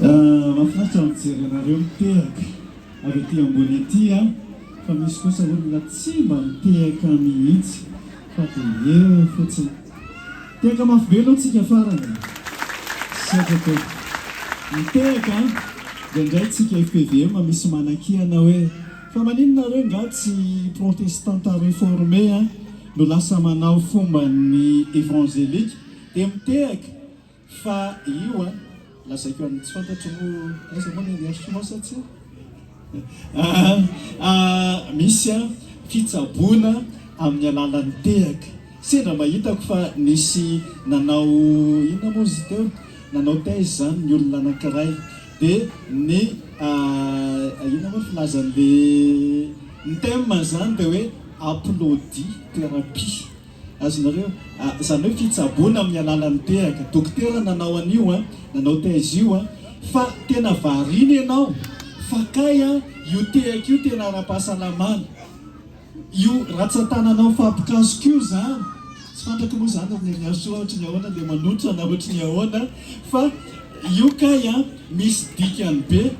Mahafinaritra mijery anareo mitehaka avy aty ambony aty a, fa misy kosa olona tsy mba mitehaka mihitsy fa dia fotsiny. Tehaka mafy be aloha tsika farany. Satria mitehaka dia indray tsika FPVM misy manan-kiana hoe fa maninonareo nga tsy protestanta réformé a no lasa manao fomba ny évangélique dia mitehaka fa io a lazaiko amin'ny tsy fantatro mo aiza moa ny ariaritro mo satsia misy a fitsaboana amin'ny alalan'ny tehaka. Sendra mahitako fa nisy nanao inona moa izy teo, nanao thèse zany ny olona anankiray dia ny inona moa filazan'le ny thème zany dia hoe applaudi thérapie. Azonareo zany hoe fitsaboana amin'ny alalan'ny tehaka. Dokotera nanao an'io a, nanao thèse io a, fa tena variana ianao fa kay a io tehaka io tena ara-pahasalamana. Io ratsan-tananao fampikasika io zany, tsy fantako moa zany ny ariaso ohatra ny ahoana dia manotra na ohatra ny ahoana, fa io kay a misy dikany be